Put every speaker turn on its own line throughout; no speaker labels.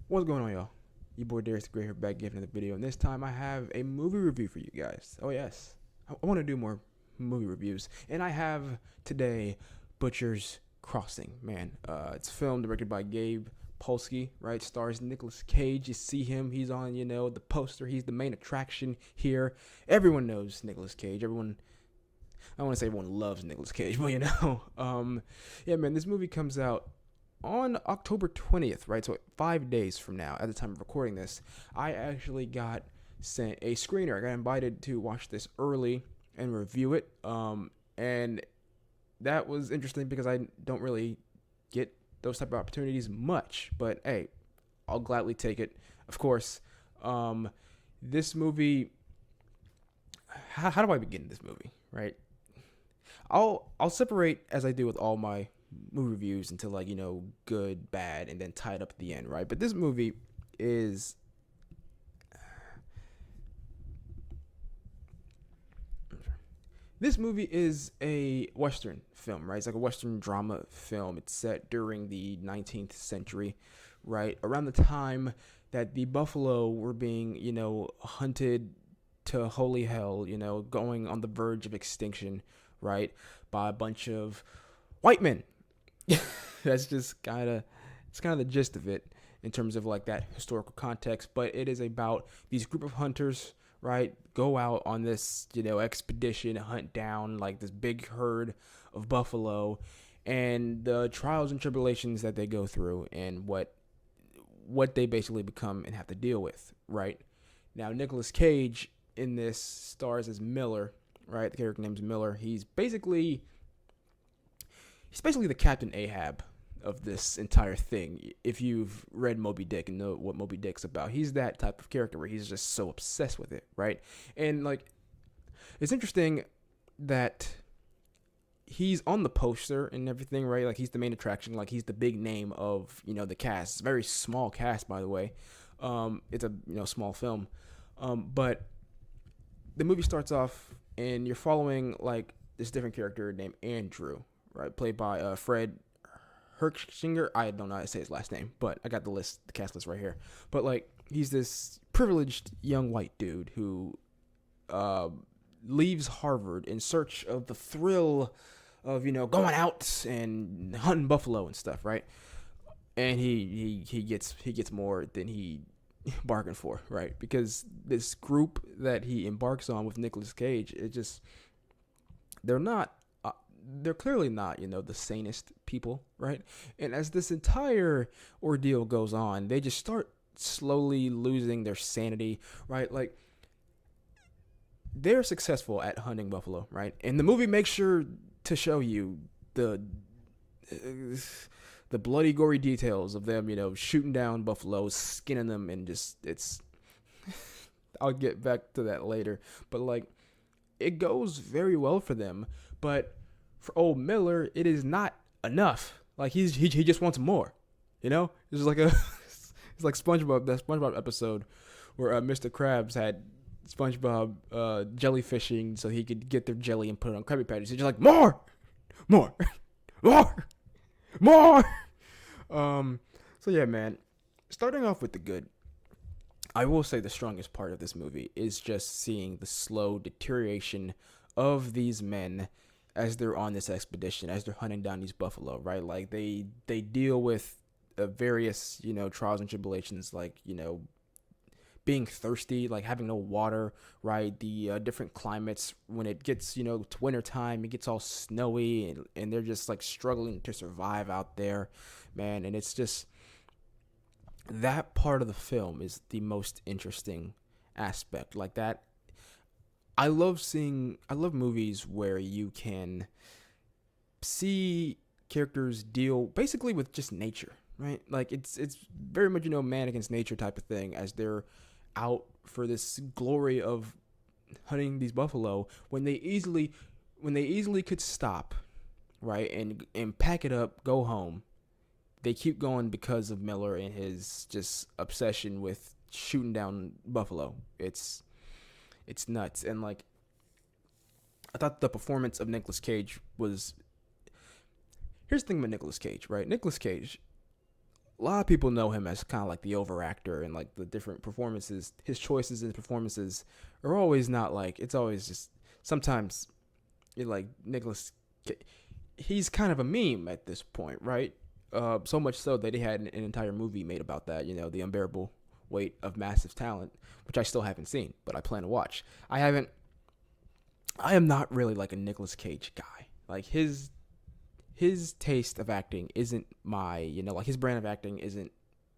What's going on, y'all? Your boy Darius the Great here, back giving another video, and this time I have a movie review for you guys. Oh yes, I want to do more movie reviews, and I have today Butcher's Crossing. Man, it's a film directed by Gabe Polsky, right? Stars Nicolas Cage. You see him; he's on, the poster. He's the main attraction here. Everyone knows Nicolas Cage. I want to say everyone loves Nicolas Cage, but yeah, man, this movie comes out on October 20th, right? So 5 days from now, at the time of recording this, I actually got sent a screener. I got invited to watch this early and review it. And that was interesting because I don't really get those type of opportunities much. But hey, I'll gladly take it. Of course, this movie. How do I begin this movie? Right. I'll separate as I do with all my movie reviews into good, bad, and then tie it up at the end, right? But is this movie is a Western film, right? It's like a Western drama film. It's set during the 19th century, right? Around the time that the buffalo were being, hunted to holy hell, going on the verge of extinction, right? By a bunch of white men. That's just it's kind of the gist of it in terms of like that historical context. But it is about these group of hunters, right? Go out on this, expedition, hunt down like this big herd of buffalo, and the trials and tribulations that they go through, and what they basically become and have to deal with, right? Now, Nicolas Cage in this stars as Miller, right? The character name's Miller. He's basically the Captain Ahab of this entire thing. If you've read Moby Dick and know what Moby Dick's about, he's that type of character where he's just so obsessed with it, right? And it's interesting that he's on the poster and everything, right? Like he's the main attraction, like he's the big name of the cast. It's a very small cast, by the way. It's a small film, but the movie starts off and you're following like this different character named Andrew, right, played by Fred Herkshinger. I don't know how to say his last name, but I got the cast list right here. But he's this privileged young white dude who leaves Harvard in search of the thrill of going out and hunting buffalo and stuff, right? And he gets more than he bargained for, right? Because this group that he embarks on with Nicolas Cage, they're not they're clearly not, the sanest people, right? And as this entire ordeal goes on, they just start slowly losing their sanity, right? Like they're successful at hunting buffalo, right? And the movie makes sure to show you the bloody, gory details of them, shooting down buffaloes, skinning them, and it's. I'll get back to that later, but it goes very well for them, but for old Miller, it is not enough. Like he just wants more. It's like it's like SpongeBob, that SpongeBob episode where Mr. Krabs had SpongeBob jellyfishing so he could get their jelly and put it on Krabby Patties. He's just like more, more, more. So yeah, man. Starting off with the good, I will say the strongest part of this movie is just seeing the slow deterioration of these men as they're on this expedition, as they're hunting down these buffalo, right? Like they deal with various, trials and tribulations, being thirsty, like having no water, right? The different climates when it gets, to winter time, it gets all snowy and they're just struggling to survive out there, man. And it's just that part of the film is the most interesting aspect. Like that, I love movies where you can see characters deal basically with just nature, right? Like it's very much man against nature type of thing as they're out for this glory of hunting these buffalo when they easily could stop, right, and pack it up, go home. They keep going because of Miller and his just obsession with shooting down buffalo. It's nuts. And I thought the performance of Nicolas Cage was. Here's the thing about Nicolas Cage, right? Nicolas Cage, a lot of people know him as kind of like the over actor, and like the different performances, his choices and performances are always not like, it's always just, sometimes it like Nicholas, he's kind of a meme at this point, right? So much so that he had an entire movie made about that, the unbearable weight of massive talent, which I still haven't seen, but I plan to watch. I am not really like a Nicolas Cage guy. Like his taste of acting isn't my, like his brand of acting isn't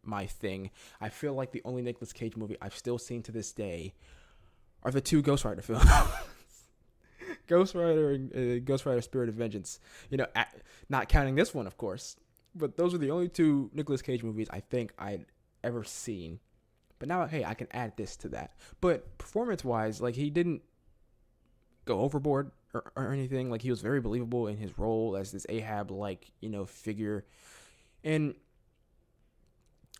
my thing. I feel like the only Nicolas Cage movie I've still seen to this day are the two Ghost Rider films. Ghost Rider and Ghost Rider Spirit of Vengeance. Not counting this one, of course. But those are the only two Nicolas Cage movies I think I'd ever seen. But now, hey, I can add this to that. But performance-wise, like, he didn't go overboard or anything. Like, he was very believable in his role as this Ahab-like, figure. And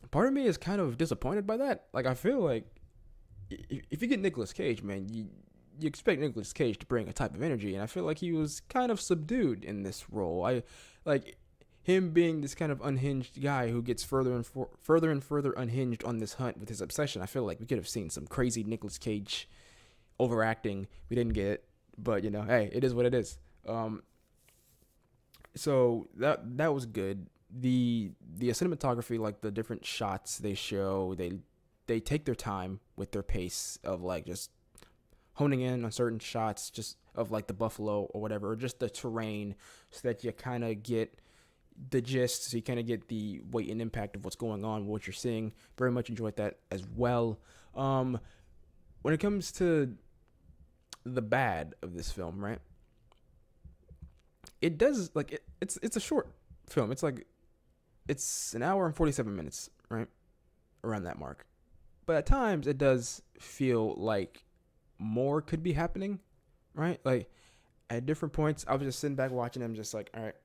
part of me is kind of disappointed by that. Like, I feel like if you get Nicolas Cage, man, you expect Nicolas Cage to bring a type of energy, and I feel like he was kind of subdued in this role. I like him being this kind of unhinged guy who gets further and further unhinged on this hunt with his obsession. I feel like we could have seen some crazy Nicolas Cage overacting. We didn't get it, but hey, it is what it is. So that was good. The cinematography, like the different shots they show, they take their time with their pace of like just honing in on certain shots, just of like the buffalo or whatever, or just the terrain, so that you kind of get the gist, so you kind of get the weight and impact of what's going on, what you're seeing. Very much enjoyed that as well. When it comes to the bad of this film, right? It does like it's a short film. It's an hour and 47 minutes, right? Around that mark. But at times it does feel like more could be happening, right? Like at different points, I was just sitting back watching them, just like, all right,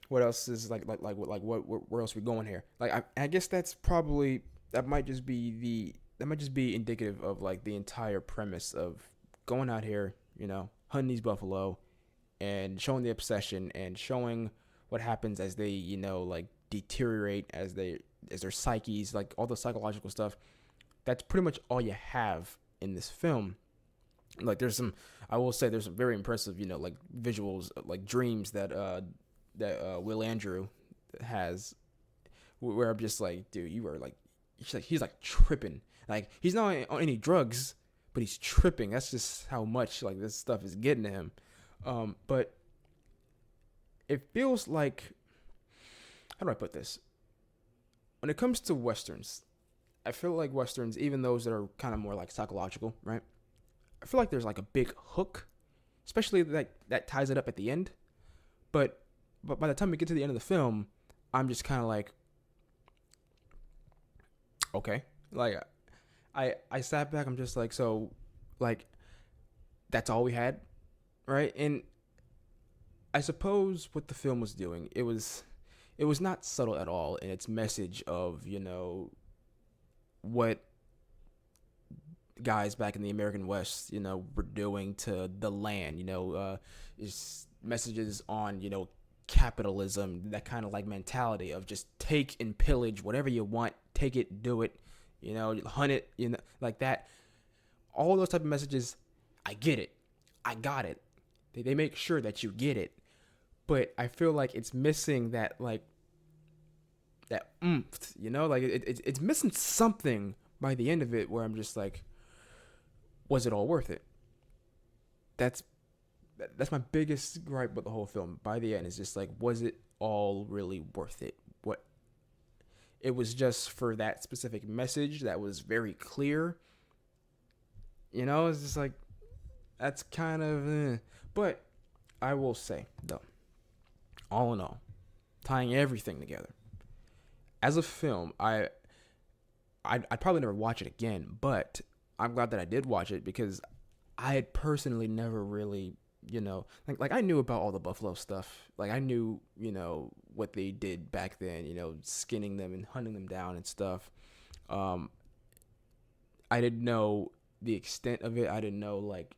what else is like where else are we going here? Like I guess that might just be indicative of like the entire premise of going out here, hunting these buffalo and showing the obsession and showing what happens as they, like deteriorate, as their psyches, like all the psychological stuff. That's pretty much all you have in this film. Like I will say there's some very impressive, like visuals, like dreams that Will Andrew has, where I'm just like, dude, you are like, he's like tripping. Like he's not on any drugs, but he's tripping. That's just how much like this stuff is getting to him. But it feels like, how do I put this? When it comes to Westerns, I feel like Westerns, even those that are kind of more like psychological, right? I feel like there's like a big hook, especially that ties it up at the end. But by the time we get to the end of the film, I'm just kind of like, okay. Like, I sat back, I'm just like, so, like, that's all we had, right? And I suppose what the film was doing, it was not subtle at all in its message of, what guys back in the American West, were doing to the land, is messages on, capitalism, that kind of like mentality of just take and pillage whatever you want, take it, do it, hunt it, like that. All those type of messages, I get it. I got it. They make sure that you get it. But I feel like it's missing that, like, that oomph, like it's missing something by the end of it, where I'm just like, was it all worth it? That's my biggest gripe with the whole film. By the end, is just like, was it all really worth it? What it was just for that specific message that was very clear. It's just like, that's kind of. But I will say though, all in all, tying everything together, as a film, I'd probably never watch it again, but I'm glad that I did watch it, because I had personally never really, like I knew about all the buffalo stuff. Like I knew, what they did back then, skinning them and hunting them down and stuff. I didn't know the extent of it. I didn't know, like,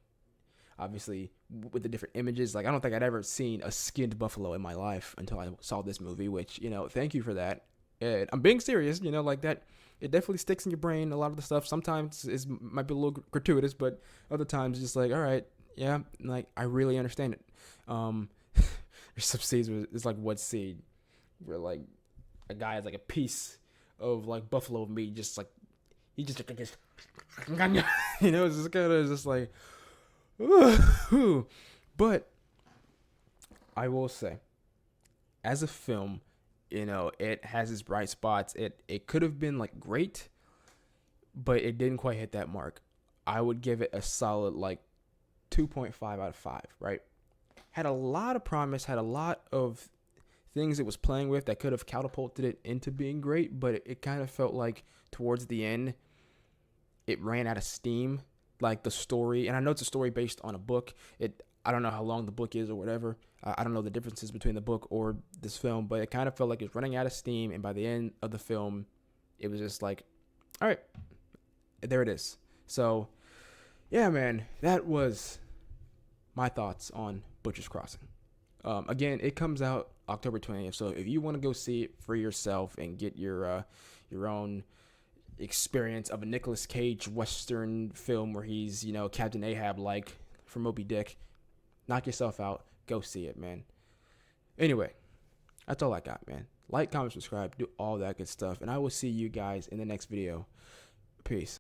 obviously with the different images. Like, I don't think I'd ever seen a skinned buffalo in my life until I saw this movie, which, thank you for that. And I'm being serious, like that. It definitely sticks in your brain. A lot of the stuff sometimes might be a little gratuitous, but other times it's just like, all right, yeah, like I really understand it. There's some scenes where it's like one scene where like a guy has like a piece of like buffalo meat, just like he just it's just kind of just like, ooh. But I will say, as a film, it has its bright spots. It could have been like great, but it didn't quite hit that mark. I would give it a solid like 2.5 out of 5, right? Had a lot of promise, had a lot of things it was playing with that could have catapulted it into being great, but it kind of felt like towards the end, it ran out of steam. Like the story, and I know it's a story based on a book. I don't know how long the book is or whatever. I don't know the differences between the book or this film, but it kind of felt like it's running out of steam. And by the end of the film, it was just like, all right, there it is. So, yeah, man, that was my thoughts on Butcher's Crossing. Again, it comes out October 20th. So if you want to go see it for yourself and get your own experience of a Nicolas Cage Western film where he's, Captain Ahab like from Moby Dick, knock yourself out. Go see it, man. Anyway, that's all I got, man. Like, comment, subscribe, do all that good stuff. And I will see you guys in the next video. Peace.